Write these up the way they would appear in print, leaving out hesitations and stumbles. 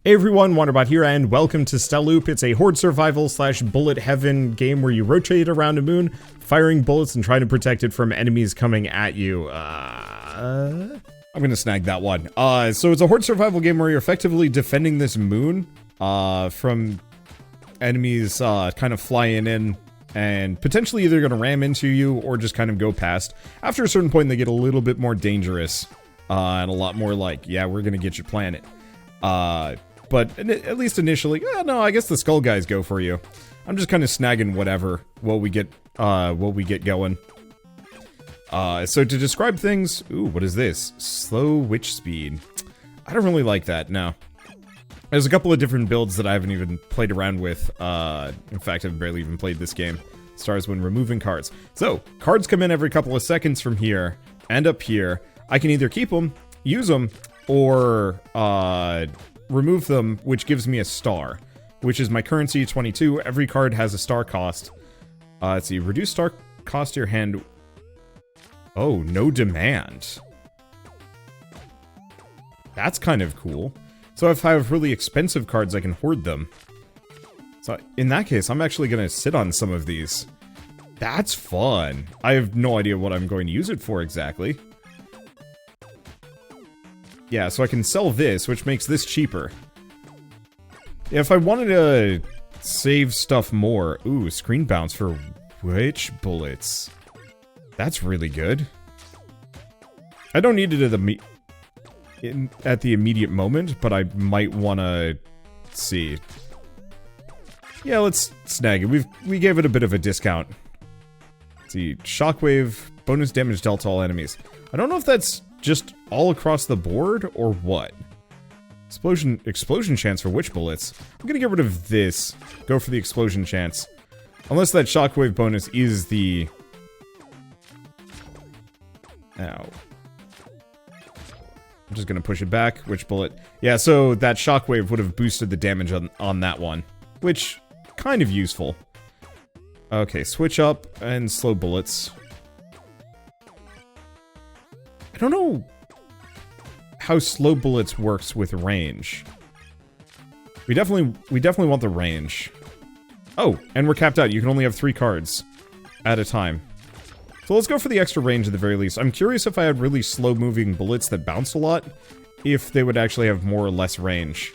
Hey everyone, Wanderbot here, and welcome to Stelloop. It's a Horde Survival / Bullet Heaven game where you rotate around a moon, firing bullets and trying to protect it from enemies coming at you. I'm gonna snag that one. So it's a Horde Survival game where you're effectively defending this moon, from enemies, kind of flying in and potentially either gonna ram into you or just kind of go past. After a certain point, they get a little bit more dangerous, and a lot more like, yeah, we're gonna get your planet. But at least initially, no, I guess the skull guys go for you. I'm just kind of snagging whatever while we get going. So to describe things, ooh, what is this? Slow witch speed. I don't really like that, no. There's a couple of different builds that I haven't even played around with. In fact, I've barely even played this game. Stars when removing cards. So, cards come in every couple of seconds from here, and up here. I can either keep them, use them, or, remove them, which gives me a star, which is my currency, 22. Every card has a star cost. Let's see, reduce star cost to your hand. Oh, no demand. That's kind of cool. So if I have really expensive cards, I can hoard them. So in that case, I'm actually going to sit on some of these. That's fun. I have no idea what I'm going to use it for exactly. Yeah, so I can sell this, which makes this cheaper. Yeah, if I wanted to save stuff more... Ooh, screen bounce for witch bullets. That's really good. I don't need it at the immediate moment, but I might want to see. Yeah, let's snag it. We gave it a bit of a discount. Let's see, shockwave, bonus damage dealt to all enemies. I don't know if that's just all across the board, or what? Explosion chance for witch bullets. I'm gonna get rid of this. Go for the explosion chance. Unless that shockwave bonus is the... Ow. I'm just gonna push it back. Witch bullet. Yeah, so that shockwave would have boosted the damage on that one. Which, kind of useful. Okay, switch up and slow bullets. I don't know how slow bullets works with range. We definitely want the range. Oh, and we're capped out. You can only have 3 cards at a time. So let's go for the extra range at the very least. I'm curious if I had really slow moving bullets that bounce a lot, if they would actually have more or less range.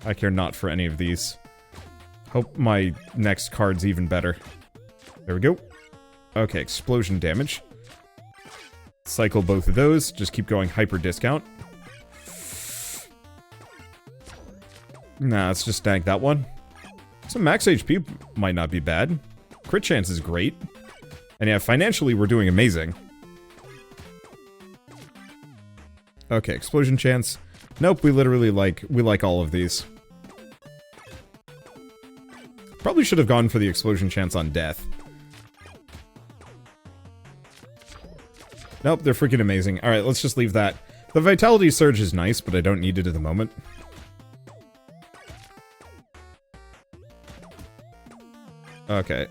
I care not for any of these. Hope my next card's even better. There we go. Okay, explosion damage. Cycle both of those. Just keep going hyper discount. Nah, let's just snag that one. So max HP might not be bad. Crit chance is great. And yeah, financially we're doing amazing. Okay, explosion chance. Nope, we literally like all of these. Probably should have gone for the explosion chance on death. Nope, they're freaking amazing. Alright, let's just leave that. The Vitality Surge is nice, but I don't need it at the moment. Okay.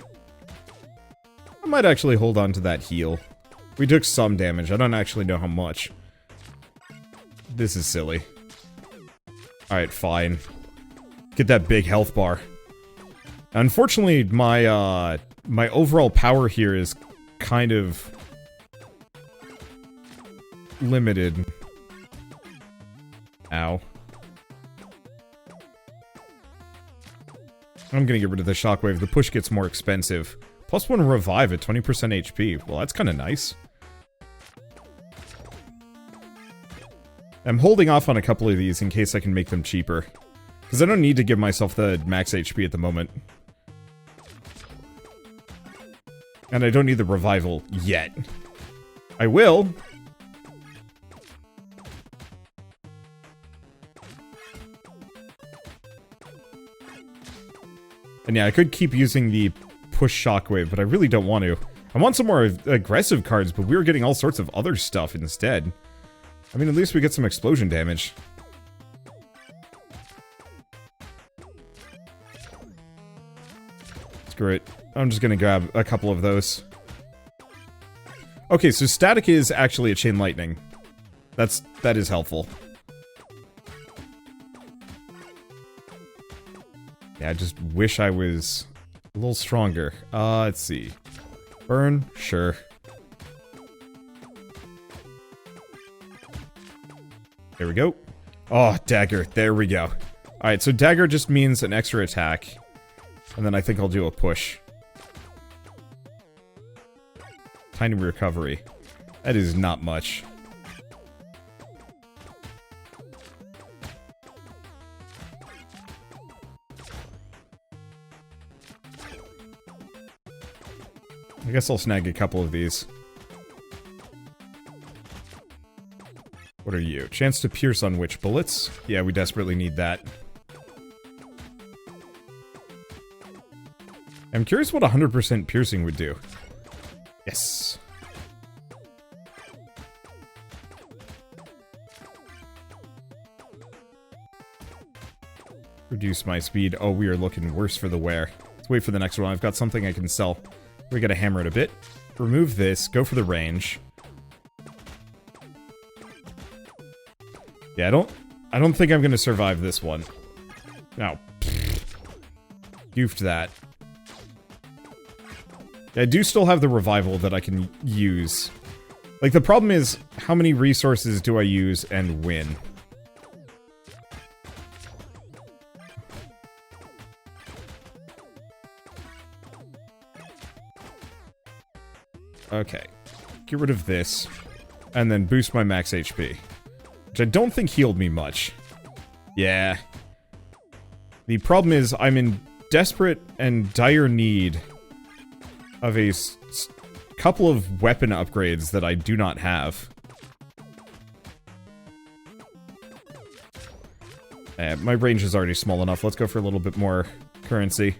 I might actually hold on to that heal. We took some damage. I don't actually know how much. This is silly. Alright, fine. Get that big health bar. Unfortunately, my overall power here is kind of... limited. Ow. I'm gonna get rid of the shockwave. The push gets more expensive. +1 revive at 20% HP. Well, that's kind of nice. I'm holding off on a couple of these in case I can make them cheaper. Because I don't need to give myself the max HP at the moment. And I don't need the revival yet. I will. And yeah, I could keep using the push shockwave, but I really don't want to. I want some more aggressive cards, but we were getting all sorts of other stuff instead. I mean, at least we get some explosion damage. Screw it. I'm just gonna grab a couple of those. Okay, so static is actually a chain lightning. That is helpful. Yeah, I just wish I was a little stronger. Let's see. Burn? Sure. There we go. Oh, dagger. There we go. Alright, so dagger just means an extra attack. And then I think I'll do a push. Tiny recovery. That is not much. I guess I'll snag a couple of these. What are you? Chance to pierce on witch bullets? Yeah, we desperately need that. I'm curious what 100% piercing would do. Yes. Reduce my speed. Oh, we are looking worse for the wear. Let's wait for the next one. I've got something I can sell. We gotta hammer it a bit. Remove this. Go for the range. Yeah, I don't think I'm gonna survive this one. No. Goofed that. I do still have the revival that I can use. Like, the problem is, how many resources do I use and when? Okay. Get rid of this. And then boost my max HP. Which I don't think healed me much. Yeah. The problem is, I'm in desperate and dire need of a couple of weapon upgrades that I do not have. My range is already small enough. Let's go for a little bit more currency.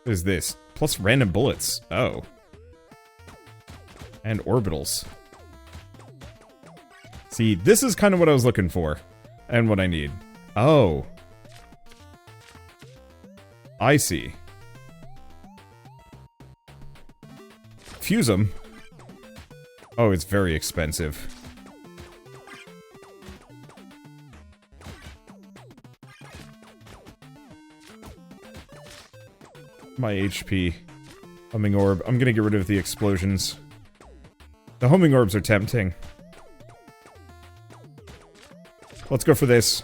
What is this? Plus random bullets. Oh. And orbitals. See, this is kind of what I was looking for. And what I need. Oh. I see. Fuse them. Oh, it's very expensive. My HP. Homing orb. I'm gonna get rid of the explosions. The homing orbs are tempting. Let's go for this.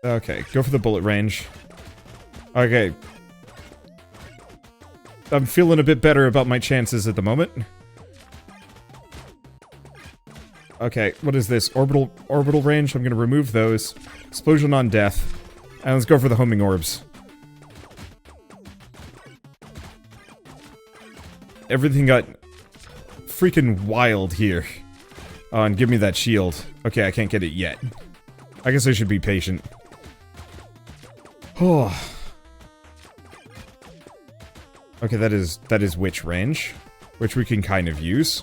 Okay, go for the bullet range. Okay. I'm feeling a bit better about my chances at the moment. Okay, what is this? Orbital range? I'm gonna remove those. Explosion on death. And let's go for the homing orbs. Everything got freaking wild here. Oh, and give me that shield. Okay, I can't get it yet. I guess I should be patient. Oh. Okay, that is witch range, which we can kind of use.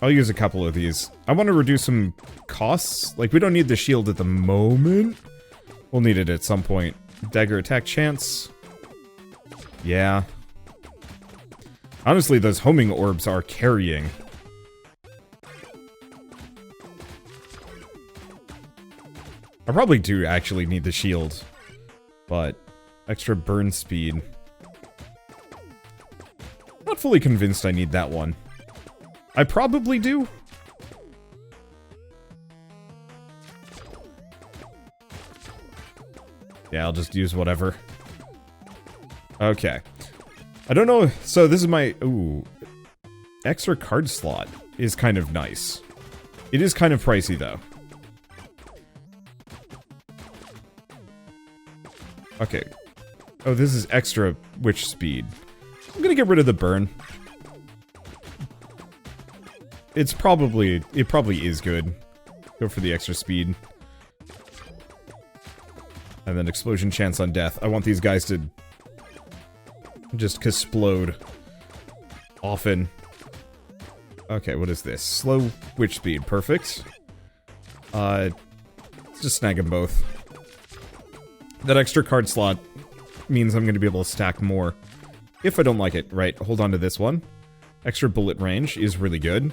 I'll use a couple of these. I want to reduce some costs. Like, we don't need the shield at the moment. We'll need it at some point. Dagger attack chance. Yeah. Honestly, those homing orbs are carrying. I probably do actually need the shield, but extra burn speed. Not fully convinced I need that one. I probably do. Yeah, I'll just use whatever. Okay. I don't know, so this is my... Ooh. Extra card slot is kind of nice. It is kind of pricey, though. Okay. Oh, this is extra witch speed. I'm gonna get rid of the burn. It probably is good. Go for the extra speed. And then explosion chance on death. I want these guys to just explode often. Okay, what is this? Slow witch speed. Perfect. Let's just snag them both. That extra card slot means I'm going to be able to stack more. If I don't like it. Right, hold on to this one. Extra bullet range is really good,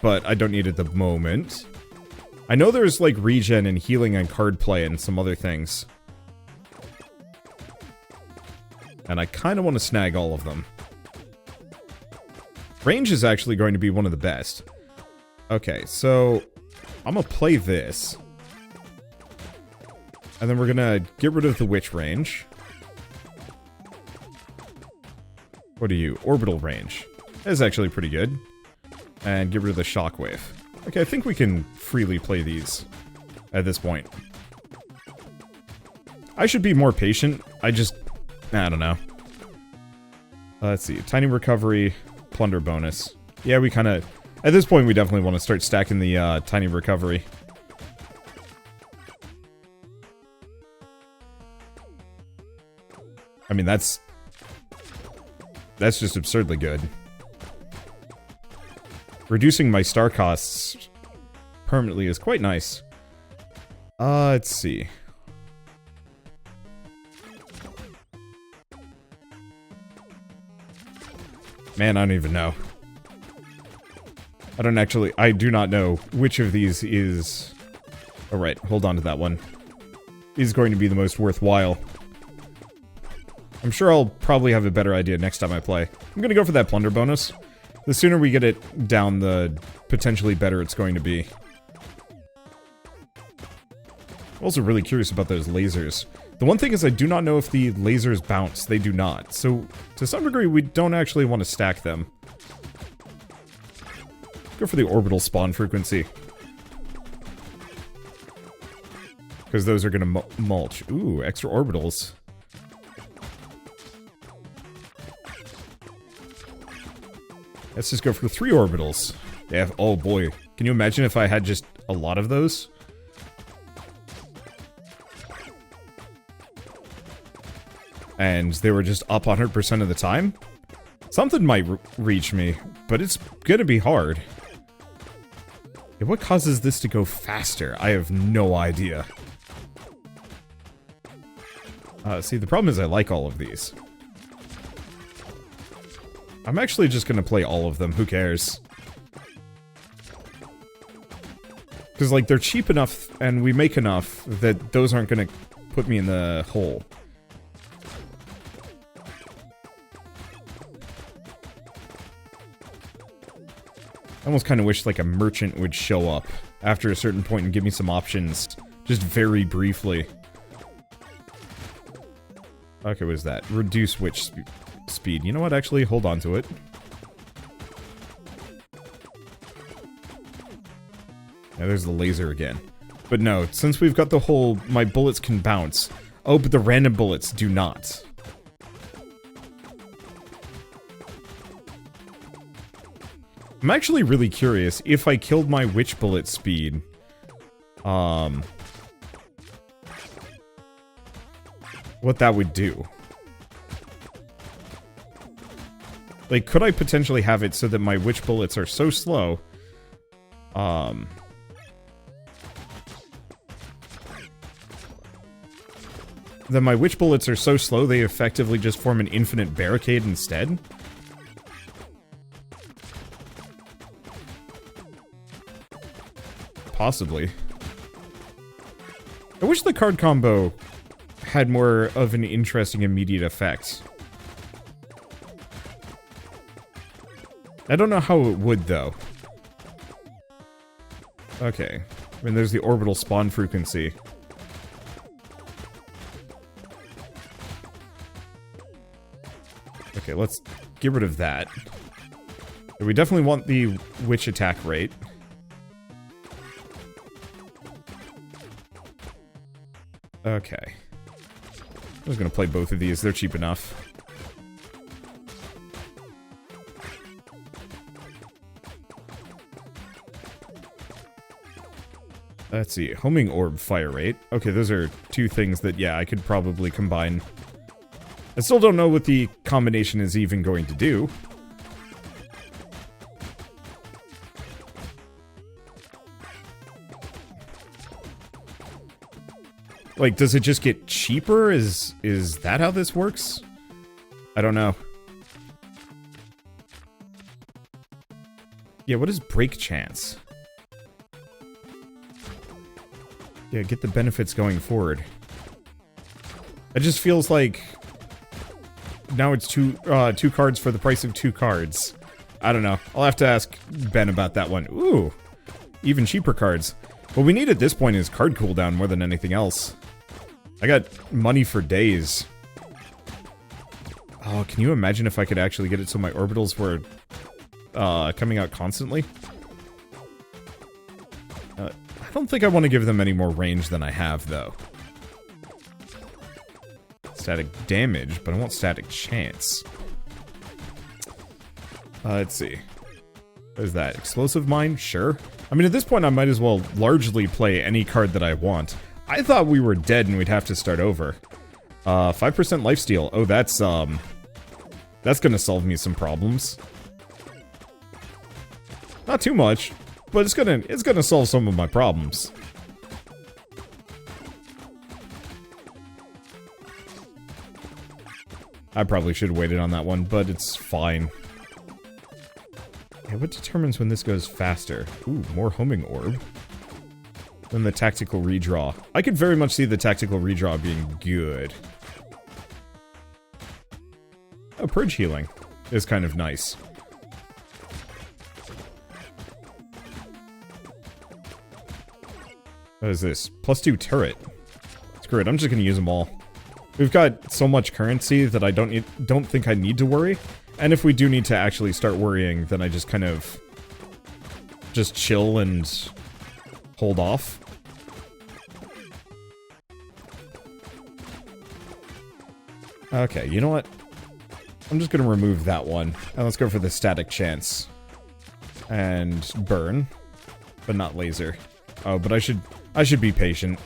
but I don't need it at the moment. I know there's, like, regen and healing and card play and some other things. And I kind of want to snag all of them. Range is actually going to be one of the best. Okay, so I'm gonna play this. And then we're gonna get rid of the witch range. What are you? Orbital range. That is actually pretty good. And get rid of the shockwave. Okay, I think we can freely play these at this point. I should be more patient. I don't know. Let's see. Tiny recovery, plunder bonus. Yeah, we kind of... At this point, we definitely want to start stacking the tiny recovery. I mean, that's just absurdly good. Reducing my star costs permanently is quite nice. Let's see. Man, I don't even know. I do not know which of these is... Alright, hold on to that one. Is going to be the most worthwhile. I'm sure I'll probably have a better idea next time I play. I'm gonna go for that plunder bonus. The sooner we get it down, the potentially better it's going to be. I'm also really curious about those lasers. The one thing is I do not know if the lasers bounce. They do not. So, to some degree, we don't actually want to stack them. Go for the orbital spawn frequency. Because those are going to mulch. Ooh, extra orbitals. Let's just go for 3 orbitals. They have, oh boy. Can you imagine if I had just a lot of those? And they were just up 100% of the time? Something might reach me, but it's gonna be hard. Yeah, what causes this to go faster? I have no idea. See, the problem is I like all of these. I'm actually just gonna play all of them, who cares? Because, like, they're cheap enough, and we make enough, that those aren't gonna put me in the hole. I almost kind of wish, like, a merchant would show up after a certain point and give me some options, just very briefly. Okay, what is that? Reduce witch speed. You know what, actually, hold on to it. Yeah, there's the laser again. But no, since we've got the whole, my bullets can bounce. Oh, but the random bullets do not. I'm actually really curious if I killed my witch bullet speed. What that would do. Like, could I potentially have it so that my witch bullets are so slow, that my witch bullets are so slow they effectively just form an infinite barricade instead? Possibly. I wish the card combo had more of an interesting immediate effect. I don't know how it would, though. Okay. I mean, there's the orbital spawn frequency. Okay, let's get rid of that. We definitely want the witch attack rate. Okay. I was gonna play both of these, they're cheap enough. Let's see, homing orb fire rate. Okay, those are two things that, yeah, I could probably combine. I still don't know what the combination is even going to do. Like, does it just get cheaper? Is that how this works? I don't know. Yeah, what is break chance? Yeah, get the benefits going forward. It just feels like now it's two cards for the price of 2 cards. I don't know. I'll have to ask Ben about that one. Ooh, even cheaper cards. What we need at this point is card cooldown more than anything else. I got money for days. Oh, can you imagine if I could actually get it so my orbitals were coming out constantly? I don't think I want to give them any more range than I have, though. Static damage, but I want static chance. Let's see. What is that? Explosive mine? Sure. I mean, at this point, I might as well largely play any card that I want. I thought we were dead and we'd have to start over. 5% lifesteal. Oh, that's gonna solve me some problems. Not too much, but it's gonna solve some of my problems. I probably should have waited on that one, but it's fine. Okay, what determines when this goes faster? Ooh, more homing orb. Then the tactical redraw. I could very much see the tactical redraw being good. Oh, purge healing is kind of nice. What is this? +2 turret. Screw it, I'm just gonna use them all. We've got so much currency that I don't think I need to worry. And if we do need to actually start worrying, then I just kind of just chill and hold off. Okay, you know what? I'm just gonna remove that one. And let's go for the static chance. And burn. But not laser. Oh, but I should be patient.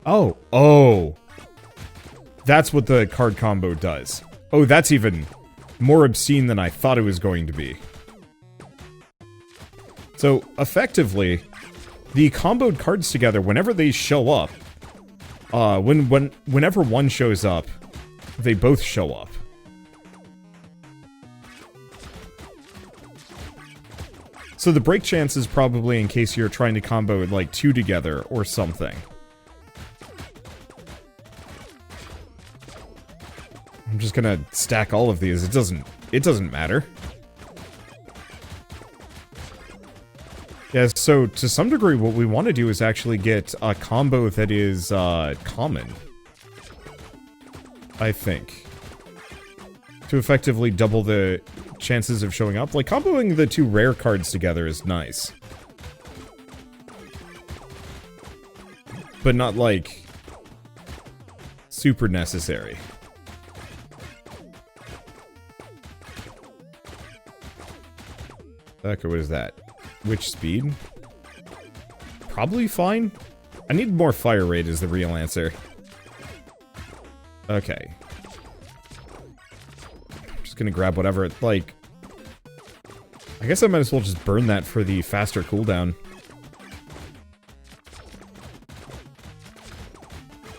Oh! That's what the card combo does. Oh, that's even more obscene than I thought it was going to be. So, effectively, the comboed cards together, whenever they show up, whenever one shows up, they both show up. So the break chance is probably in case you're trying to combo like 2 together or something. I'm just gonna stack all of these. It doesn't matter. Yeah, so to some degree what we want to do is actually get a combo that is common. I think. To effectively double the chances of showing up. Like, comboing the 2 rare cards together is nice. But not, like, super necessary. Okay, what is that? Which speed? Probably fine. I need more fire rate is the real answer. Okay. I'm just gonna grab whatever, like... I guess I might as well just burn that for the faster cooldown.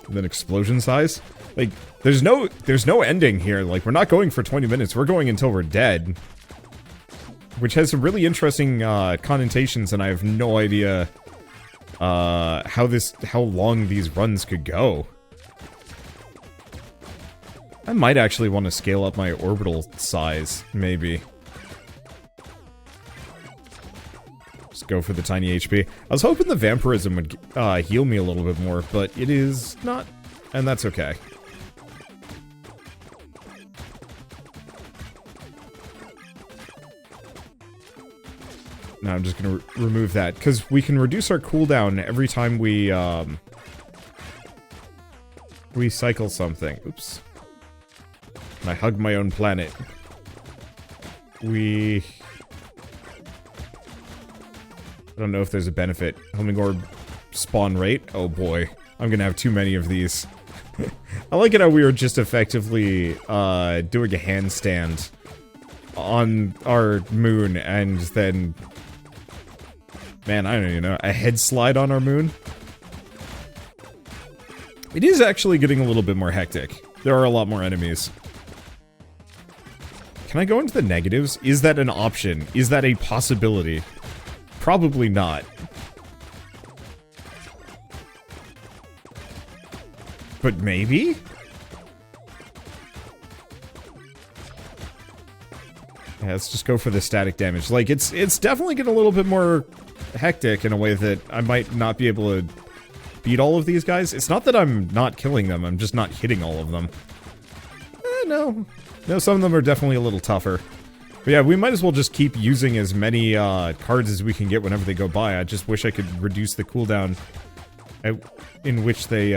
And then explosion size? Like, there's no ending here. Like, we're not going for 20 minutes. We're going until we're dead. Which has some really interesting connotations, and I have no idea how long these runs could go. I might actually want to scale up my orbital size, maybe. Just go for the tiny HP. I was hoping the vampirism would heal me a little bit more, but it is not, and that's okay. Now I'm just gonna remove that, because we can reduce our cooldown every time we cycle something. Oops. And I hugged my own planet. I don't know if there's a benefit. Homing orb spawn rate? Oh boy. I'm gonna have too many of these. I like it how we were just effectively doing a handstand on our moon, and then... Man, I don't even know. A head slide on our moon? It is actually getting a little bit more hectic. There are a lot more enemies. Can I go into the negatives? Is that an option? Is that a possibility? Probably not. But maybe? Yeah, let's just go for the static damage. Like, it's definitely getting a little bit more hectic in a way that I might not be able to beat all of these guys. It's not that I'm not killing them, I'm just not hitting all of them. No. No, some of them are definitely a little tougher. But yeah, we might as well just keep using as many cards as we can get whenever they go by. I just wish I could reduce the cooldown in which they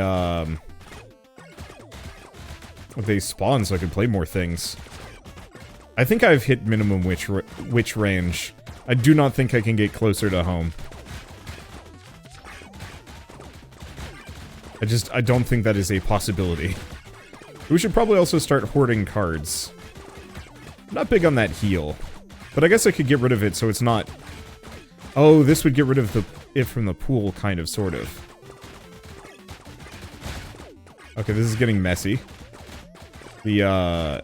spawn so I could play more things. I think I've hit minimum witch range. I do not think I can get closer to home. I don't think that is a possibility. We should probably also start hoarding cards. I'm not big on that heal. But I guess I could get rid of it so it's not... Oh, this would get rid of it from the pool, kind of, sort of. Okay, this is getting messy. The,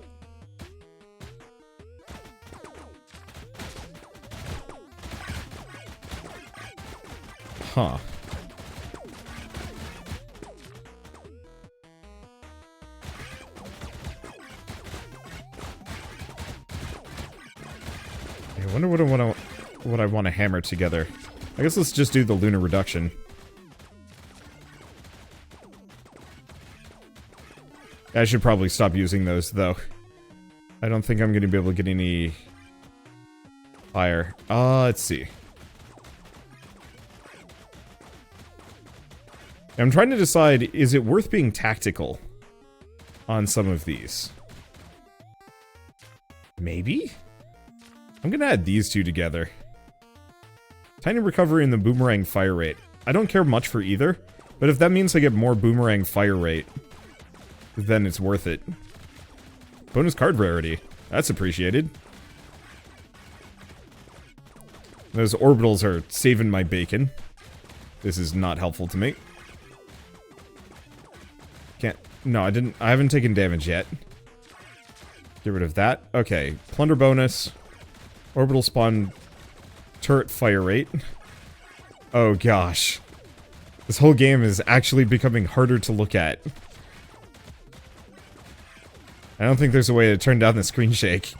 Huh. I wonder what I want to hammer together. I guess let's just do the lunar reduction. I should probably stop using those, though. I don't think I'm going to be able to get any fire. Let's see. I'm trying to decide, is it worth being tactical on some of these? Maybe? I'm gonna add these two together. Tiny recovery and the boomerang fire rate. I don't care much for either, but if that means I get more boomerang fire rate, then it's worth it. Bonus card rarity. That's appreciated. Those orbitals are saving my bacon. This is not helpful to me. Can't... No, I haven't taken damage yet. Get rid of that. Okay. Plunder bonus. Orbital spawn turret fire rate. Oh gosh. This whole game is actually becoming harder to look at. I don't think there's a way to turn down the screen shake.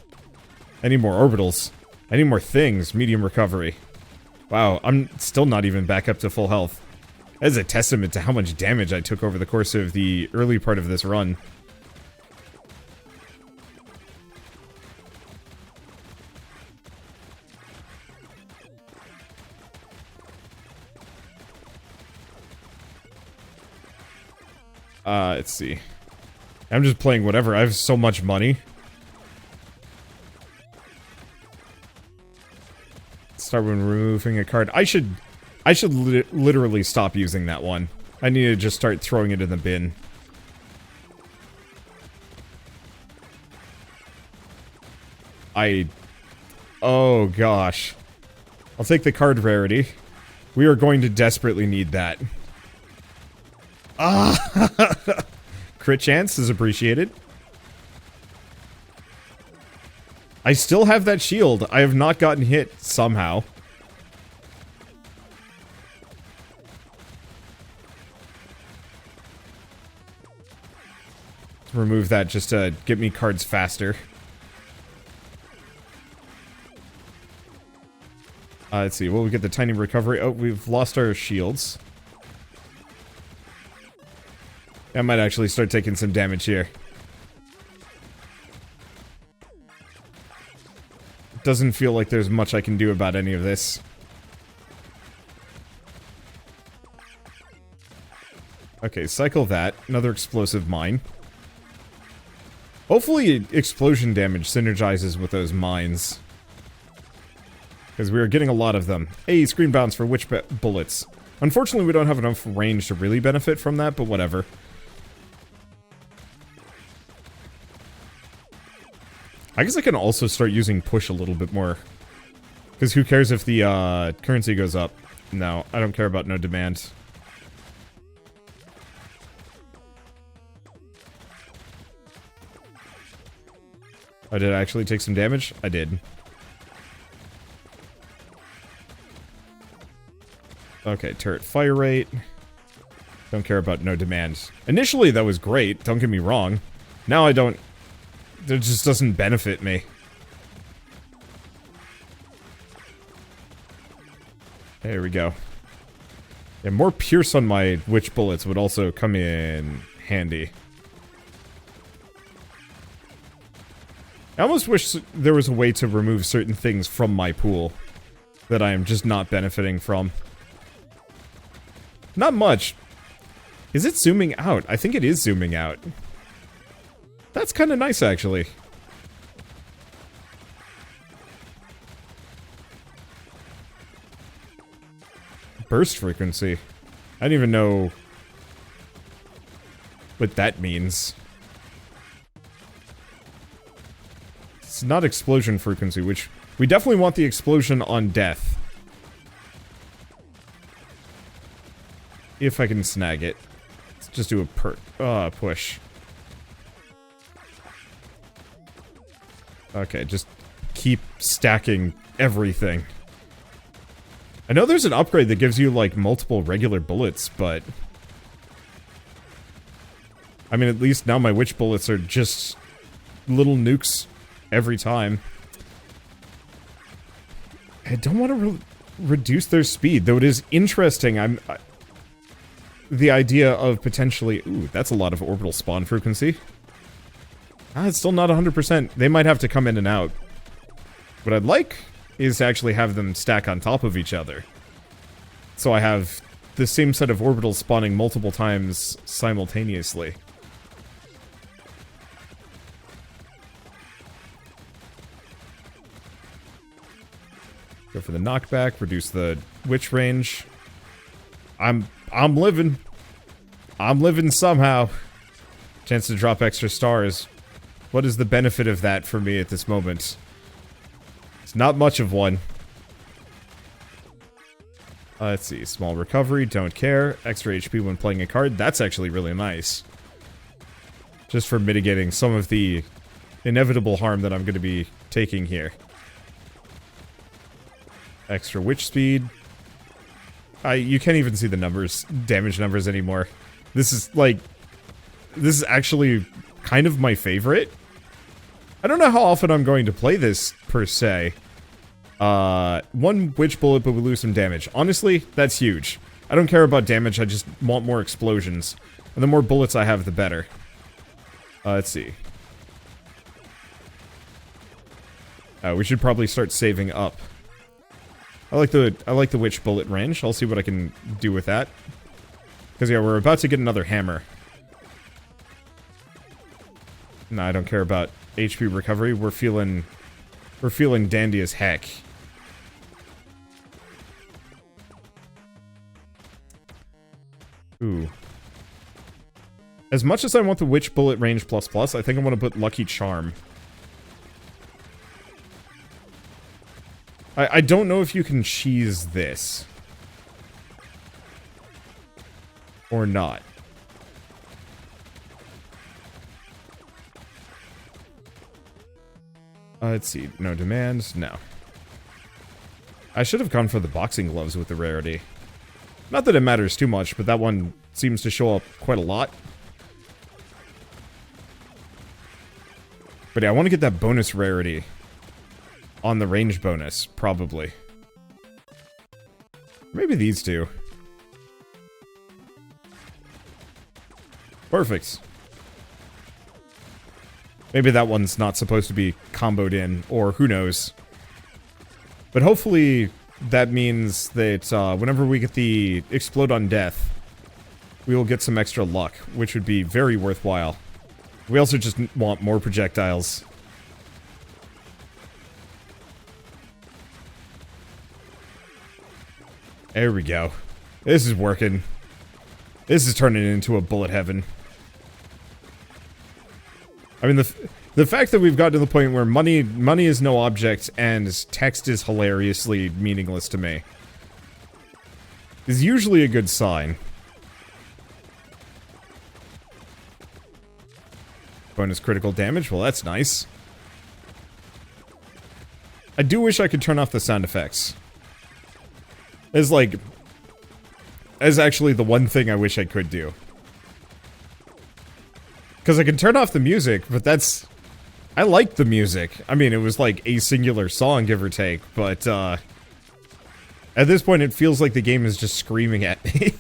I need more orbitals. I need more things. Medium recovery. Wow, I'm still not even back up to full health. That is a testament to how much damage I took over the course of the early part of this run. Let's see. I'm just playing whatever. I have so much money. Start when removing a card. I should literally stop using that one. I need to just start throwing it in the bin. Oh gosh. I'll take the card rarity. We are going to desperately need that. Ah! Crit chance is appreciated. I still have that shield. I have not gotten hit somehow. Remove that just to get me cards faster. Let's see. Well, we get the tiny recovery. Oh, we've lost our shields. I might actually start taking some damage here. Doesn't feel like there's much I can do about any of this. Okay, cycle that. Another explosive mine. Hopefully explosion damage synergizes with those mines. Because we are getting a lot of them. Hey, screen bounce for witch bullets. Unfortunately, we don't have enough range to really benefit from that, but whatever. I guess I can also start using push a little bit more. Because who cares if the currency goes up? No, I don't care about no demand. Oh, did I actually take some damage? I did. Okay, turret fire rate. Don't care about no demands. Initially, that was great, don't get me wrong. Now I don't... It just doesn't benefit me. There we go. Yeah, more pierce on my witch bullets would also come in handy. I almost wish there was a way to remove certain things from my pool that I am just not benefiting from. Not much. Is it zooming out? I think it is zooming out. That's kind of nice, actually. Burst frequency. I don't even know what that means. It's not explosion frequency, which we definitely want the explosion on death. If I can snag it. Let's just do a push. Okay, just keep stacking everything. I know there's an upgrade that gives you, like, multiple regular bullets, but... I mean, at least now my witch bullets are just little nukes every time. I don't want to reduce their speed, though it is interesting. The idea of potentially... Ooh, that's a lot of orbital spawn frequency. It's still not 100%. They might have to come in and out. What I'd like is to actually have them stack on top of each other. So I have the same set of orbitals spawning multiple times simultaneously. Go for the knockback, reduce the witch range. I'm living. I'm living somehow. Chance to drop extra stars. What is the benefit of that for me at this moment? It's not much of one. Let's see. Small recovery, don't care. Extra HP when playing a card. That's actually really nice. Just for mitigating some of the inevitable harm that I'm going to be taking here. Extra witch speed. You can't even see the numbers, damage numbers anymore. This is actually kind of my favorite. I don't know how often I'm going to play this, per se. One witch bullet, but we lose some damage. Honestly, that's huge. I don't care about damage, I just want more explosions. And the more bullets I have, the better. Let's see. We should probably start saving up. I like the witch bullet range. I'll see what I can do with that. Because yeah, we're about to get another hammer. No, I don't care about HP recovery. We're feeling dandy as heck. Ooh. As much as I want the witch bullet range ++, I think I want to put lucky charm. I don't know if you can cheese this. Or not. Let's see. No demands? No. I should have gone for the boxing gloves with the rarity. Not that it matters too much, but that one seems to show up quite a lot. But yeah, I want to get that bonus rarity. On the range bonus, probably. Maybe these two. Perfect. Maybe that one's not supposed to be comboed in, or who knows. But hopefully that means that whenever we get the Explode on Death, we will get some extra luck, which would be very worthwhile. We also just want more projectiles. There we go. This is working. This is turning into a bullet heaven. I mean, the fact that we've gotten to the point where money is no object and text is hilariously meaningless to me is usually a good sign. Bonus critical damage? Well, that's nice. I do wish I could turn off the sound effects. As actually the one thing I wish I could do. Because I can turn off the music, but that's... I like the music. I mean, it was like a singular song, give or take, but, at this point, it feels like the game is just screaming at me.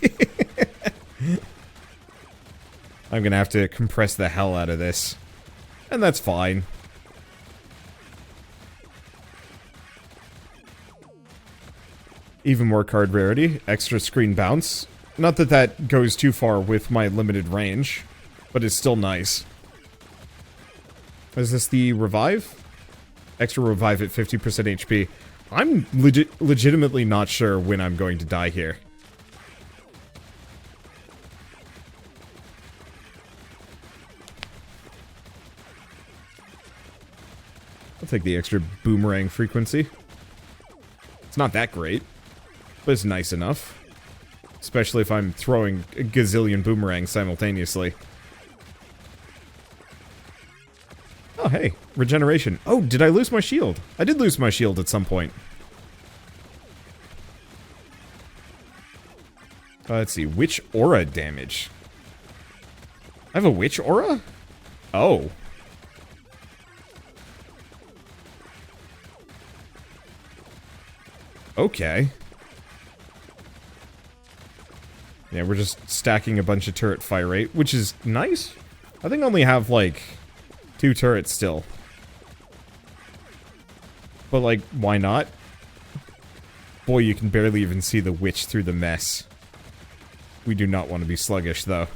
I'm gonna have to compress the hell out of this. And that's fine. Even more card rarity, extra screen bounce. Not that that goes too far with my limited range, but it's still nice. Is this the revive? Extra revive at 50% HP. I'm legitimately not sure when I'm going to die here. I'll take the extra boomerang frequency. It's not that great, but it's nice enough. Especially if I'm throwing a gazillion boomerangs simultaneously. Oh, hey, regeneration. Oh, did I lose my shield? I did lose my shield at some point. Let's see, witch aura damage. I have a witch aura? Oh. Okay. Yeah, we're just stacking a bunch of turret fire rate, which is nice. I think I only have, like, 2 turrets still. But, like, why not? Boy, you can barely even see the witch through the mess. We do not want to be sluggish, though.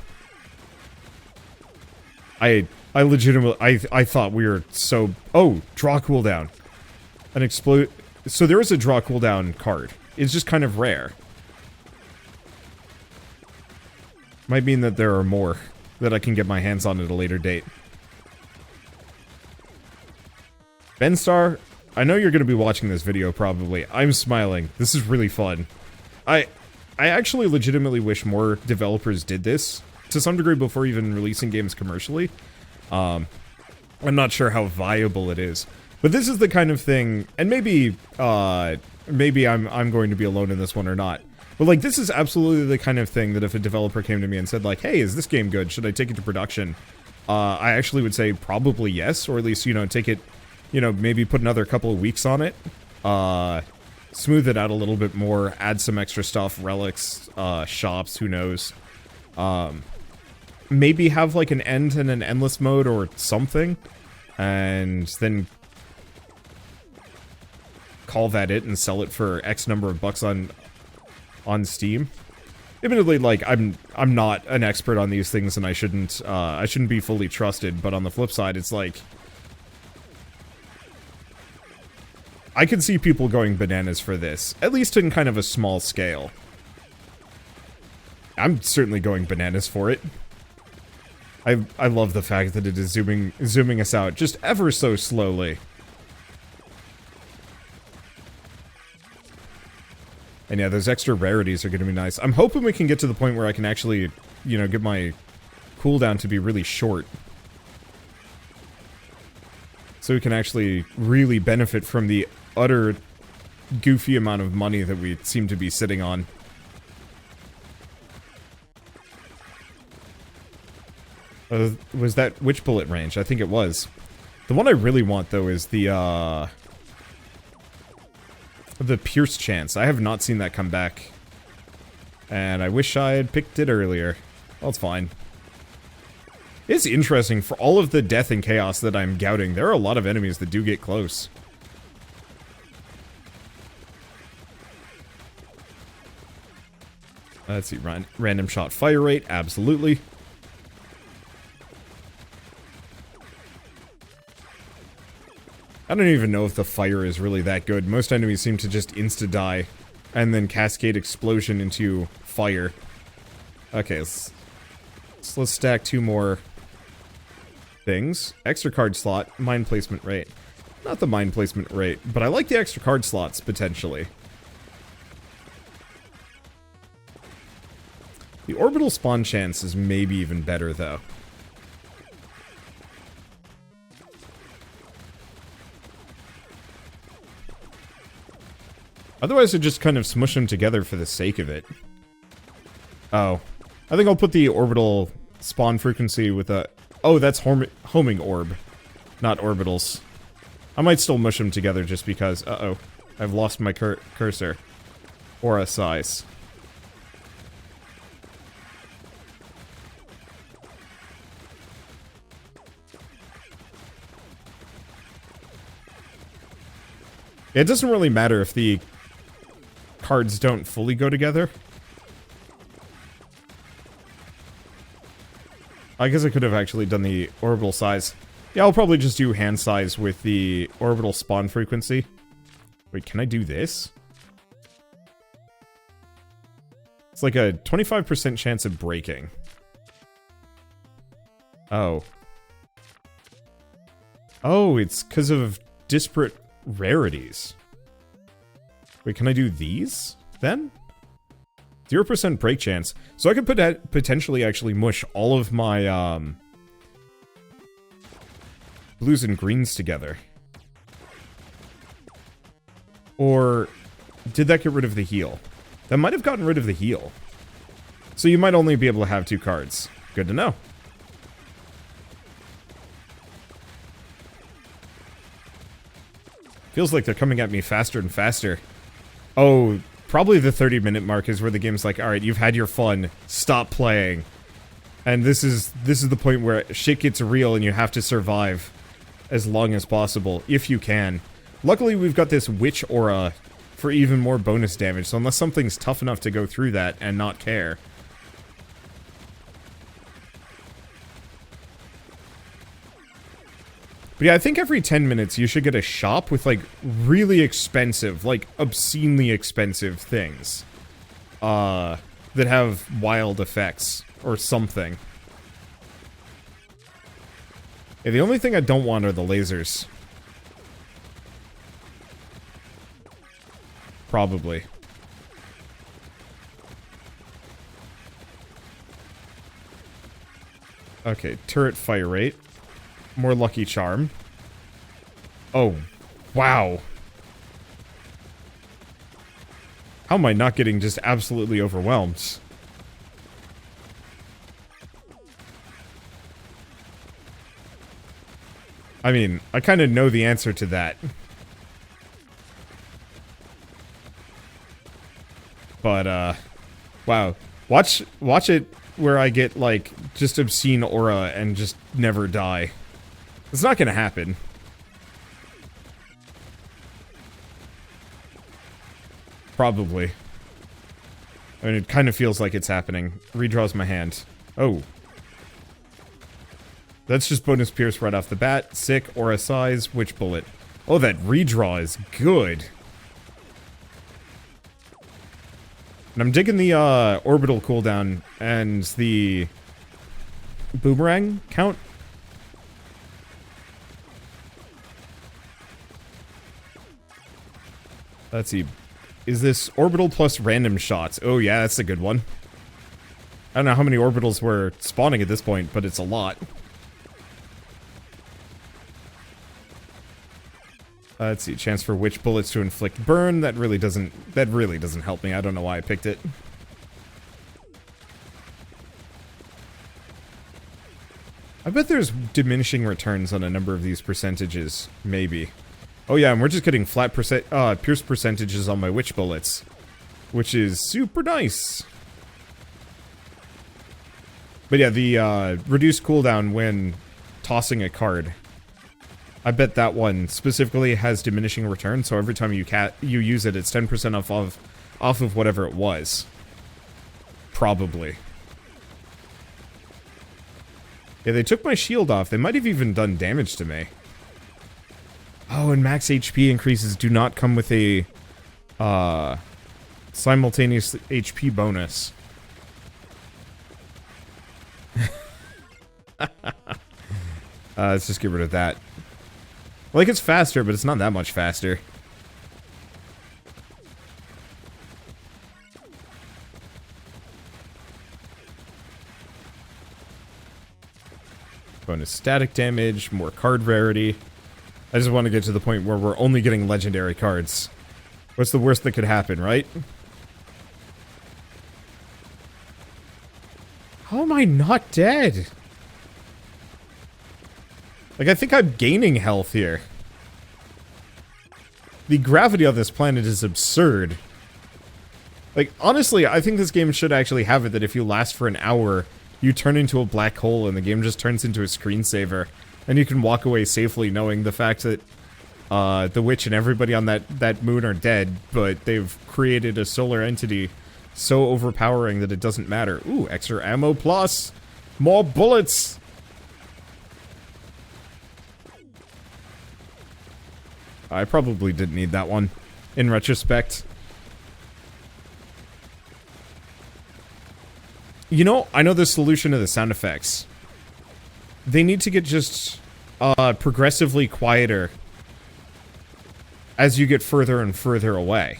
I legitimately, I thought we were so... Oh, draw cooldown. An explode... So there is a draw cooldown card. It's just kind of rare. Might mean that there are more that I can get my hands on at a later date. Benstar, I know you're going to be watching this video probably. I'm smiling. This is really fun. I actually legitimately wish more developers did this to some degree before even releasing games commercially. I'm not sure how viable it is. But this is the kind of thing, and maybe I'm going to be alone in this one or not. But, like, this is absolutely the kind of thing that if a developer came to me and said, like, hey, is this game good? Should I take it to production? I actually would say probably yes, or at least, you know, take it, you know, maybe put another couple of weeks on it. Smooth it out a little bit more, add some extra stuff, relics, shops, who knows. Maybe have, like, an end and an endless mode or something, and then call that it and sell it for X number of bucks on Steam. Admittedly, like, I'm not an expert on these things and I shouldn't be fully trusted, but on the flip side, it's like I could see people going bananas for this, at least in kind of a small scale. I'm certainly going bananas for it. I love the fact that it is zooming us out just ever so slowly. And yeah, those extra rarities are going to be nice. I'm hoping we can get to the point where I can actually, you know, get my cooldown to be really short. So we can actually really benefit from the utter goofy amount of money that we seem to be sitting on. Was that which bullet range? I think it was. The one I really want, though, is the Pierce chance. I have not seen that come back. And I wish I had picked it earlier. Well, it's fine. It's interesting, for all of the death and chaos that I'm gouting, there are a lot of enemies that do get close. Let's see, random shot fire rate, absolutely. I don't even know if the fire is really that good. Most enemies seem to just insta-die, and then cascade explosion into fire. Okay, let's stack 2 more things. Extra card slot, mine placement rate. Not the mine placement rate, but I like the extra card slots, potentially. The orbital spawn chance is maybe even better, though. Otherwise, I'd just kind of smush them together for the sake of it. Oh. I think I'll put the orbital spawn frequency with a... Oh, that's homing orb, not orbitals. I might still mush them together just because... Uh-oh. I've lost my cursor. Aura size. It doesn't really matter if the cards don't fully go together. I guess I could have actually done the orbital size. Yeah, I'll probably just do hand size with the orbital spawn frequency. Wait, can I do this? It's like a 25% chance of breaking. Oh. Oh, it's because of disparate rarities. Wait, can I do these, then? 0% break chance. So I could potentially actually mush all of my, blues and greens together. Or did that get rid of the heal? That might have gotten rid of the heal. So you might only be able to have 2 cards. Good to know. Feels like they're coming at me faster and faster. Oh, probably the 30-minute mark is where the game's like, alright, you've had your fun. Stop playing. And this is the point where shit gets real and you have to survive as long as possible, if you can. Luckily, we've got this witch aura for even more bonus damage, so unless something's tough enough to go through that and not care. But yeah, I think every 10 minutes you should get a shop with, like, really expensive, like, obscenely expensive things. That have wild effects, or something. Yeah, the only thing I don't want are the lasers. Probably. Okay, turret fire rate. More lucky charm. Oh, wow. How am I not getting just absolutely overwhelmed? I mean, I kind of know the answer to that. But, wow. Watch it where I get, like, just obscene aura and just never die. It's not gonna happen. Probably. I mean, it kind of feels like it's happening. Redraws my hand. Oh. That's just bonus pierce right off the bat. Sick, aura size, witch bullet. Oh, that redraw is good. And I'm digging the orbital cooldown and the boomerang count. Let's see. Is this orbital plus random shots? Oh yeah, that's a good one. I don't know how many orbitals we're spawning at this point, but it's a lot. Let's see, chance for witch bullets to inflict burn. That really doesn't help me. I don't know why I picked it. I bet there's diminishing returns on a number of these percentages. Maybe. Oh yeah, and we're just getting flat pierce percentages on my witch bullets, which is super nice. But yeah, the reduced cooldown when tossing a card. I bet that one specifically has diminishing return, so every time you use it, it's 10% off of whatever it was. Probably. Yeah, they took my shield off. They might have even done damage to me. Oh, and max HP increases do not come with a simultaneous HP bonus. Let's just get rid of that. Like, it's faster, but it's not that much faster. Bonus static damage, more card rarity. I just want to get to the point where we're only getting legendary cards. What's the worst that could happen, right? How am I not dead? Like, I think I'm gaining health here. The gravity of this planet is absurd. Like, honestly, I think this game should actually have it that if you last for an hour, you turn into a black hole and the game just turns into a screensaver. And you can walk away safely knowing the fact that the witch and everybody on that moon are dead, but they've created a solar entity so overpowering that it doesn't matter. Ooh, extra ammo plus! More bullets! I probably didn't need that one, in retrospect. You know, I know the solution to the sound effects. They need to get just, progressively quieter as you get further and further away.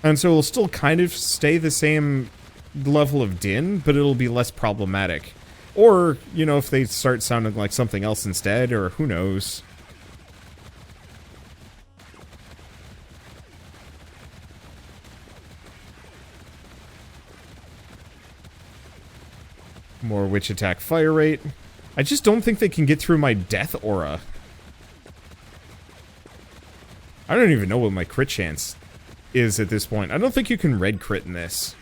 And so it'll still kind of stay the same level of din, but it'll be less problematic. Or, you know, if they start sounding like something else instead, or who knows. More witch attack fire rate. I just don't think they can get through my death aura. I don't even know what my crit chance is at this point. I don't think you can red crit in this.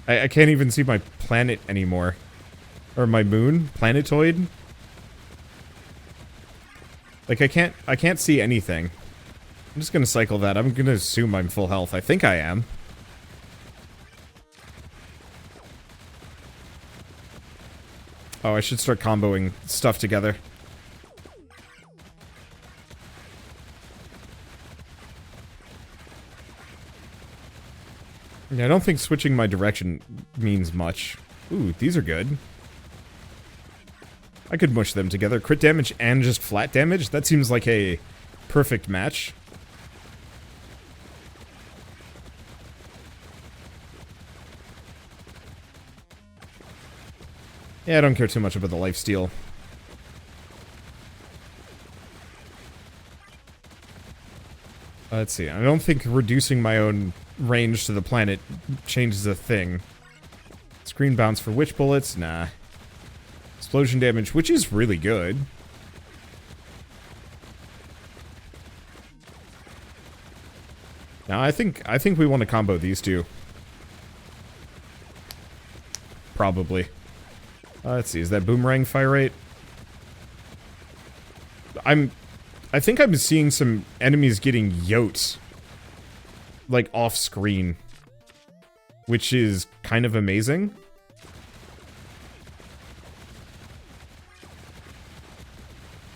I can't even see my planet anymore. Or my moon? Planetoid? Like, I can't see anything. I'm just gonna cycle that. I'm gonna assume I'm full health. I think I am. Oh, I should start comboing stuff together. Yeah, I don't think switching my direction means much. Ooh, these are good. I could mush them together. Crit damage and just flat damage? That seems like a perfect match. Yeah, I don't care too much about the lifesteal. Let's see. I don't think reducing my own range to the planet changes a thing. Screen bounce for witch bullets? Nah. Explosion damage, which is really good. Now, I think we want to combo these two. Probably. Let's see, is that boomerang fire rate? I think I'm seeing some enemies getting yotes. Like, off screen. Which is kind of amazing.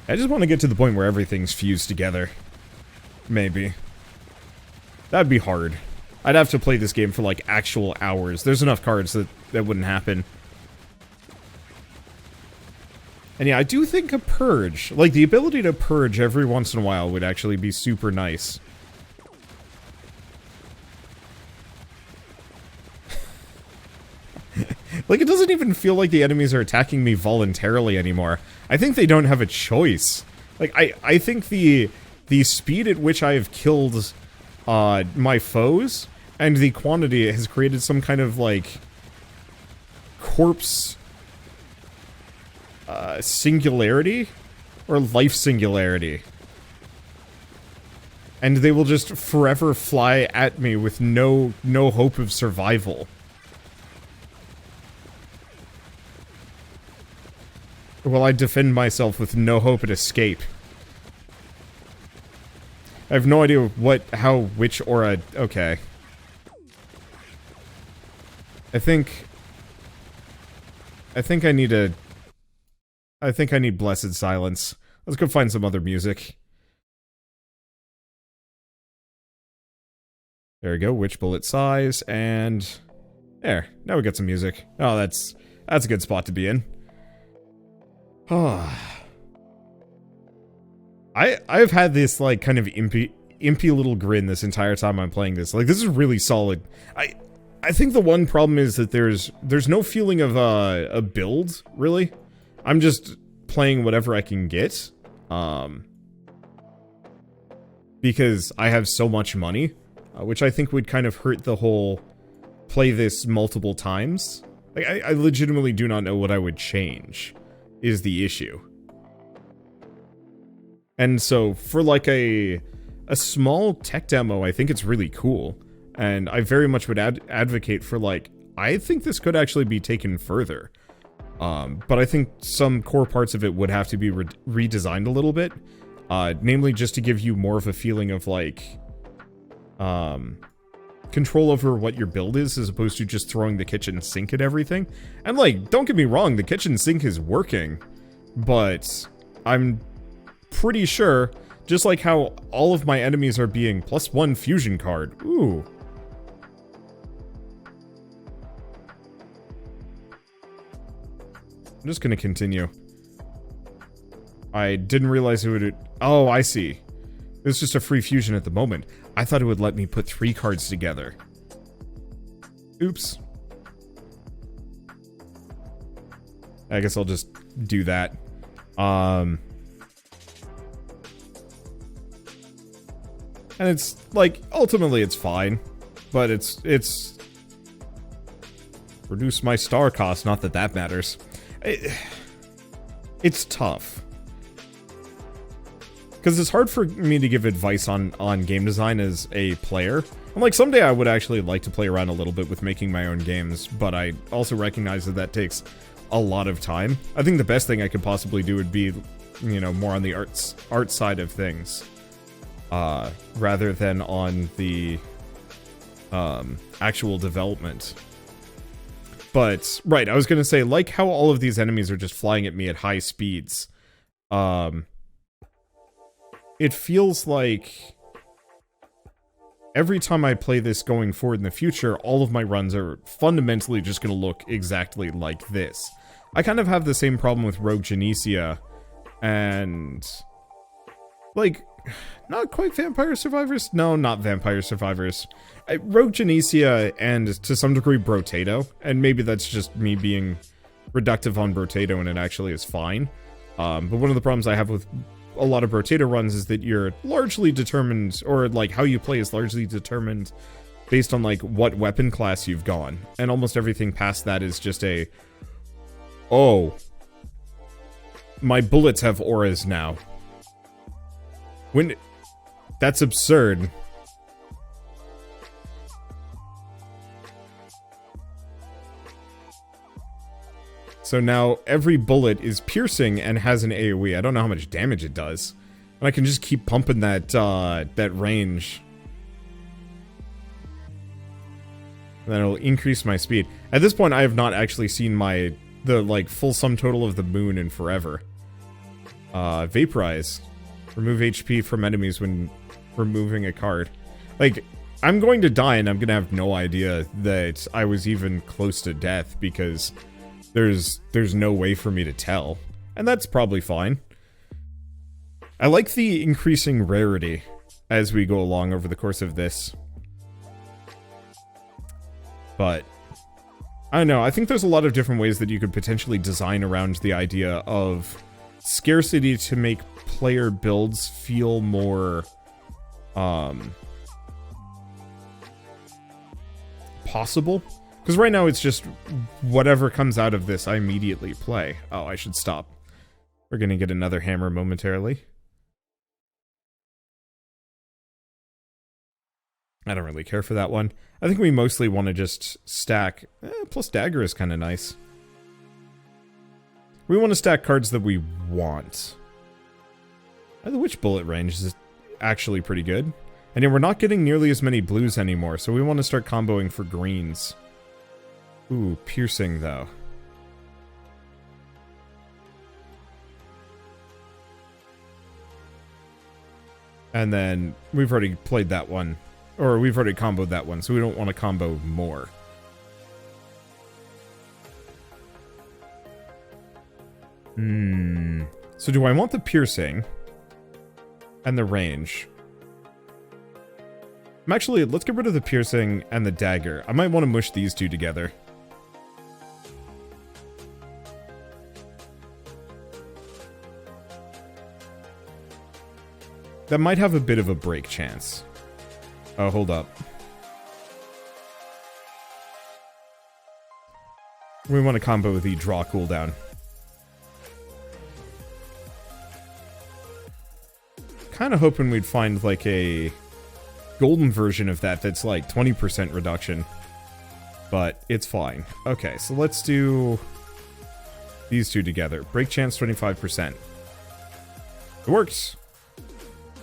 I just want to get to the point where everything's fused together. Maybe. That'd be hard. I'd have to play this game for, like, actual hours. There's enough cards that wouldn't happen. And yeah, I do think a purge, like the ability to purge every once in a while would actually be super nice. Like, it doesn't even feel like the enemies are attacking me voluntarily anymore. I think they don't have a choice. Like, I think the speed at which I have killed my foes and the quantity has created some kind of, like, corpse singularity? Or life singularity. And they will just forever fly at me with no hope of survival. While I defend myself with no hope at escape. I have no idea which aura... Okay. I think I need a... I think I need Blessed Silence. Let's go find some other music. There we go, witch bullet size, and... There, now we got some music. Oh, that's a good spot to be in. I've had this, like, kind of impy little grin this entire time I'm playing this. Like, this is really solid. I think the one problem is that there's no feeling of a build, really. I'm just playing whatever I can get. Because I have so much money, which I think would kind of hurt the whole play this multiple times. Like, I legitimately do not know what I would change, is the issue. And so, for like a small tech demo, I think it's really cool. And I very much would advocate for, like, I think this could actually be taken further. But I think some core parts of it would have to be redesigned a little bit. Namely, just to give you more of a feeling of, like, control over what your build is, as opposed to just throwing the kitchen sink at everything. And, like, don't get me wrong, the kitchen sink is working, but I'm pretty sure, just like how all of my enemies are being +1 fusion card. Ooh. I'm just gonna continue. I didn't realize it would... Oh, I see. It's just a free fusion at the moment. I thought it would let me put 3 cards together. Oops. I guess I'll just do that. And it's, like, ultimately it's fine. But it's... Reduce my star cost, not that that matters. It's tough. Because it's hard for me to give advice on game design as a player. And, like, someday I would actually like to play around a little bit with making my own games, but I also recognize that that takes a lot of time. I think the best thing I could possibly do would be, you know, more on the art side of things. Rather than on the actual development. But, right, I was gonna say, like how all of these enemies are just flying at me at high speeds. It feels like every time I play this going forward in the future, all of my runs are fundamentally just going to look exactly like this. I kind of have the same problem with Rogue Genesia and, like, not quite Vampire Survivors? No, not Vampire Survivors. Rogue Genesia and, to some degree, Brotato, and maybe that's just me being reductive on Brotato and it actually is fine. But one of the problems I have with a lot of Brotato runs is that you're largely determined, or like how you play is largely determined based on like what weapon class you've gone. And almost everything past that is just a, oh, my bullets have auras now. That's absurd. So now every bullet is piercing and has an AoE. I don't know how much damage it does. And I can just keep pumping that, that range. And then it'll increase my speed. At this point, I have not actually seen the, like, full sum total of the moon in forever. Vaporize. Remove HP from enemies when removing a card. Like, I'm going to die and I'm gonna have no idea that I was even close to death because there's no way for me to tell. And that's probably fine. I like the increasing rarity as we go along over the course of this. But I don't know, I think there's a lot of different ways that you could potentially design around the idea of scarcity to make player builds feel more possible. Because right now it's just whatever comes out of this, I immediately play. Oh, I should stop. We're gonna get another hammer momentarily. I don't really care for that one. I think we mostly want to just stack... plus dagger is kind of nice. We want to stack cards that we want. The witch bullet range is actually pretty good. And yeah, we're not getting nearly as many blues anymore, so we want to start comboing for greens. Ooh, piercing, though. And then, we've already played that one. Or, we've already comboed that one, so we don't want to combo more. So do I want the piercing? And the range? Actually, let's get rid of the piercing and the dagger. I might want to mush these two together. That might have a bit of a break chance. Oh, hold up. We want to combo with the draw cooldown. Kind of hoping we'd find like a golden version of that that's like 20% reduction. But it's fine. Okay, so let's do these two together. Break chance 25%. It works.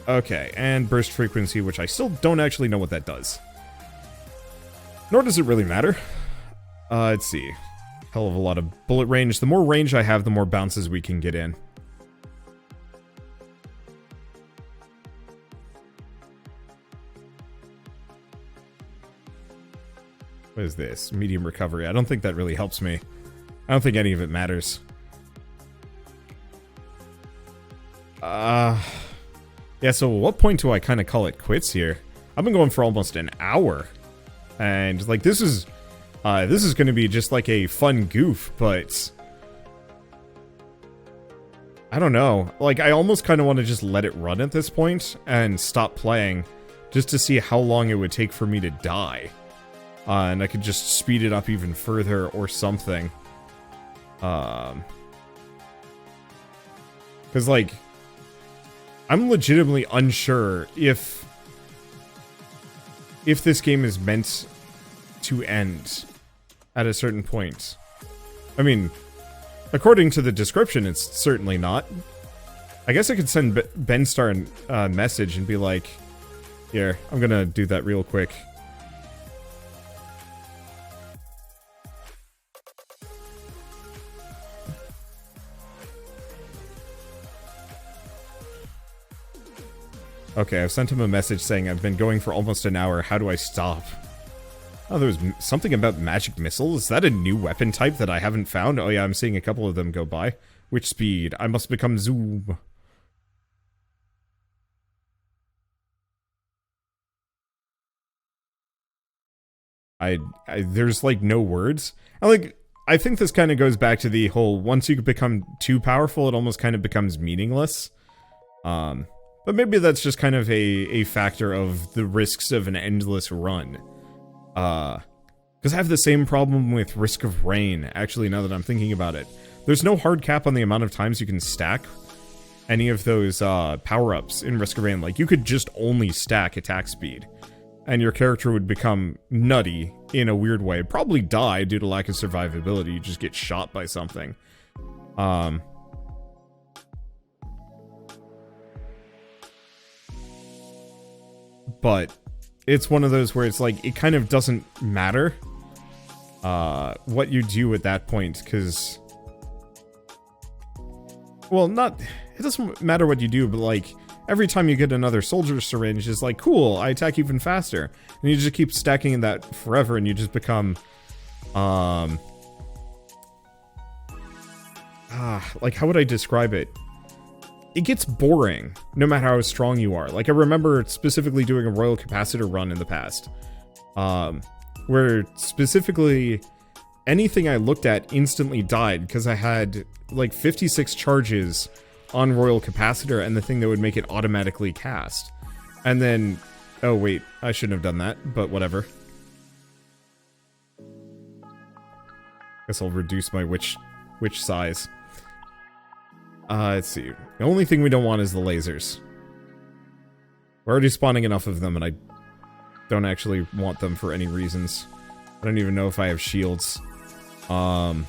Okay, and burst frequency, which I still don't actually know what that does. Nor does it really matter. Let's see. Hell of a lot of bullet range. The more range I have, the more bounces we can get in. What is this? Medium recovery. I don't think that really helps me. I don't think any of it matters. Yeah, so at what point do I kind of call it quits here? I've been going for almost an hour. And, like, this is going to be just like a fun goof, but I don't know. Like, I almost kind of want to just let it run at this point and stop playing just to see how long it would take for me to die. And I could just speed it up even further or something. Because, like, I'm legitimately unsure if this game is meant to end at a certain point. I mean, according to the description, it's certainly not. I guess I could send Benstar a message and be like, here, I'm gonna do that real quick. Okay, I've sent him a message saying I've been going for almost an hour. How do I stop? Oh, there was something about magic missiles. Is that a new weapon type that I haven't found? Oh yeah, I'm seeing a couple of them go by. Which speed? I must become Zoom. There's like no words. I think this kind of goes back to the whole once you become too powerful, it almost kind of becomes meaningless. But maybe that's just kind of a factor of the risks of an endless run. Because I have the same problem with Risk of Rain, actually, now that I'm thinking about it. There's no hard cap on the amount of times you can stack any of those power-ups in Risk of Rain. Like, you could just only stack attack speed, and your character would become nutty in a weird way. Probably die due to lack of survivability. You just get shot by something. But it's one of those where it's like, it kind of doesn't matter what you do at that point, because, well, it doesn't matter what you do, but like, every time you get another soldier syringe, it's like, cool, I attack even faster. And you just keep stacking that forever, and you just become, like, how would I describe it? It gets boring, no matter how strong you are. Like, I remember specifically doing a Royal Capacitor run in the past, where specifically anything I looked at instantly died, because I had, like, 56 charges on Royal Capacitor, and the thing that would make it automatically cast. And then, oh wait, I shouldn't have done that, but whatever. Guess I'll reduce my witch size. Let's see. The only thing we don't want is the lasers. We're already spawning enough of them, and I don't actually want them for any reasons. I don't even know if I have shields. But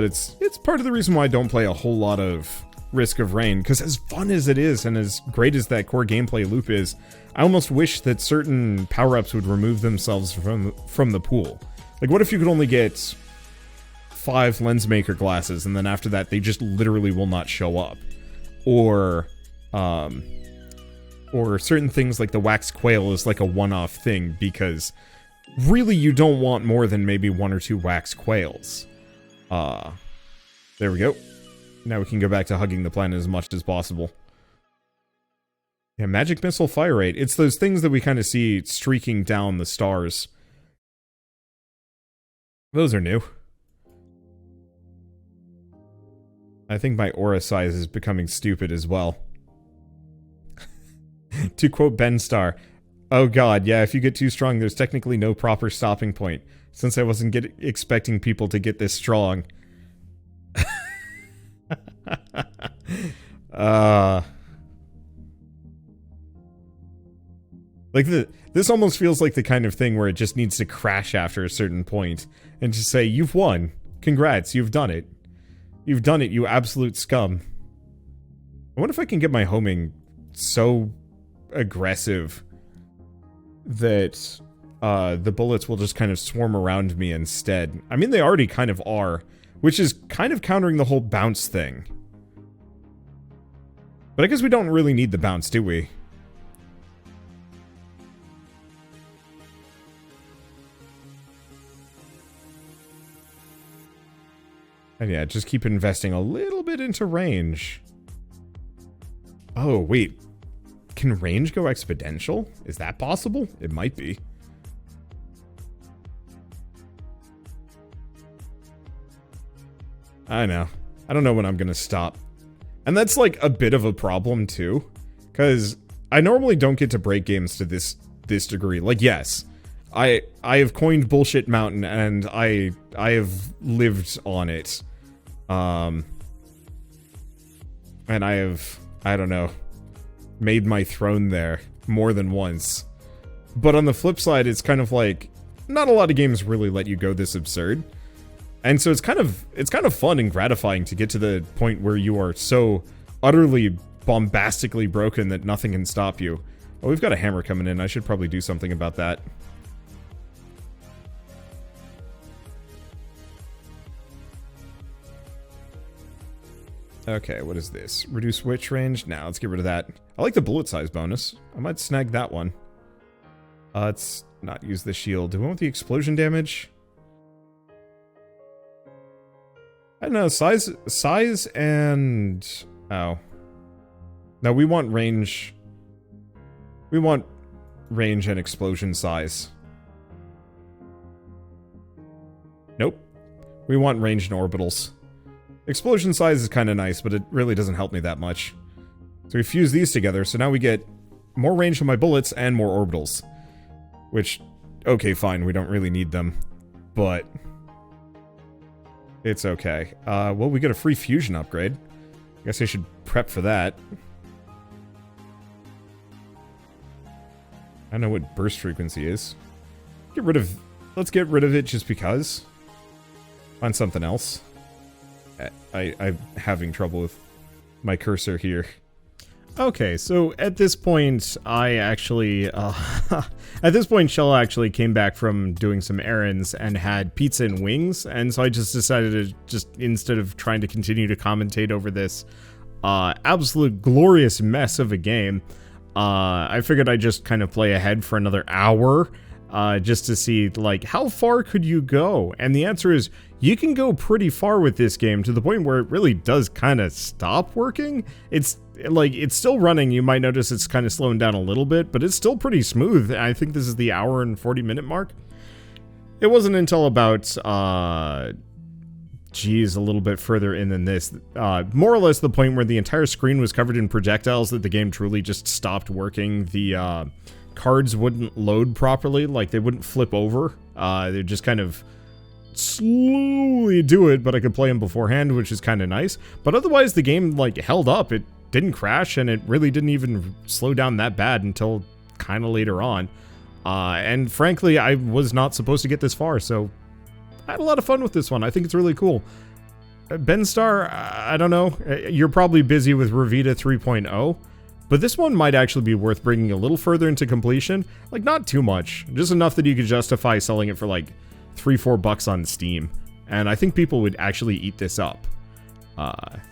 it's part of the reason why I don't play a whole lot of Risk of Rain, because as fun as it is, and as great as that core gameplay loop is, I almost wish that certain power-ups would remove themselves from the pool. Like, what if you could only get 5 Lensmaker glasses, and then after that, they just literally will not show up? Or certain things like the Wax Quail is like a one-off thing, because really you don't want more than maybe 1 or 2 Wax Quails. There we go. Now we can go back to hugging the planet as much as possible. Yeah, Magic Missile Fire Rate. It's those things that we kind of see streaking down the stars. Those are new. I think my aura size is becoming stupid as well. To quote Ben Starr, oh god, yeah, if you get too strong, there's technically no proper stopping point, since I wasn't expecting people to get this strong. Like, this almost feels like the kind of thing where it just needs to crash after a certain point, and just say, you've won. Congrats, you've done it. You've done it, you absolute scum. I wonder if I can get my homing so aggressive that the bullets will just kind of swarm around me instead. I mean, they already kind of are, which is kind of countering the whole bounce thing. But I guess we don't really need the bounce, do we? And yeah, just keep investing a little bit into range. Oh, wait. Can range go exponential? Is that possible? It might be. I know. I don't know when I'm gonna stop. And that's like a bit of a problem too. Because I normally don't get to break games to this degree. Like, yes. I have coined Bullshit Mountain and I have lived on it. And I have, I don't know, made my throne there more than once. But on the flip side, it's kind of like, not a lot of games really let you go this absurd. And so it's kind of fun and gratifying to get to the point where you are so utterly bombastically broken that nothing can stop you. Oh, we've got a hammer coming in. I should probably do something about that. Okay, what is this? Reduce witch range? Nah, let's get rid of that. I like the bullet size bonus. I might snag that one. Let's not use the shield. Do we want the explosion damage? I don't know, size and... Oh. No, we want range. We want range and explosion size. Nope. We want range and orbitals. Explosion size is kind of nice, but it really doesn't help me that much. So we fuse these together, so now we get more range from my bullets and more orbitals. Which, okay, fine, we don't really need them. But it's okay. Well, we get a free fusion upgrade. I guess I should prep for that. I don't know what burst frequency is. Let's get rid of it just because. Find something else. I'm having trouble with my cursor here. Okay, so at this point, I actually, at this point, Shell actually came back from doing some errands and had pizza and wings, and so I just decided to instead of trying to continue to commentate over this absolute glorious mess of a game, I figured I'd just kind of play ahead for another hour, just to see, like, how far could you go? And the answer is, you can go pretty far with this game, to the point where it really does kind of stop working. It's still running. You might notice it's kind of slowing down a little bit, but it's still pretty smooth. I think this is the hour and 40-minute mark. It wasn't until about, a little bit further in than this, more or less the point where the entire screen was covered in projectiles that the game truly just stopped working. The, cards wouldn't load properly, like they wouldn't flip over. They'd just kind of slowly do it, but I could play them beforehand, which is kind of nice. But otherwise, the game, like, held up. It didn't crash, and it really didn't even slow down that bad until kind of later on. And frankly, I was not supposed to get this far, so I had a lot of fun with this one. I think it's really cool. Ben Starr, I don't know. You're probably busy with Revita 3.0. But this one might actually be worth bringing a little further into completion. Like, not too much. Just enough that you could justify selling it for, like, $3-4 on Steam. And I think people would actually eat this up.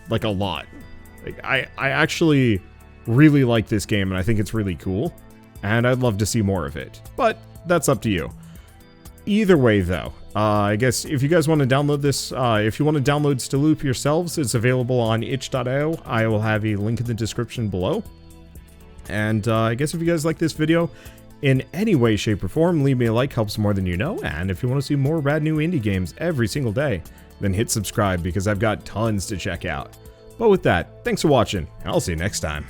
Like, a lot. Like, I actually really like this game, and I think it's really cool. And I'd love to see more of it. But that's up to you. Either way, though, I guess if you guys want to download this, if you want to download Stelloop yourselves, it's available on itch.io. I will have a link in the description below. And I guess if you guys like this video, in any way, shape, or form, leave me a like, helps more than you know, and if you want to see more rad new indie games every single day, then hit subscribe because I've got tons to check out. But with that, thanks for watching, and I'll see you next time.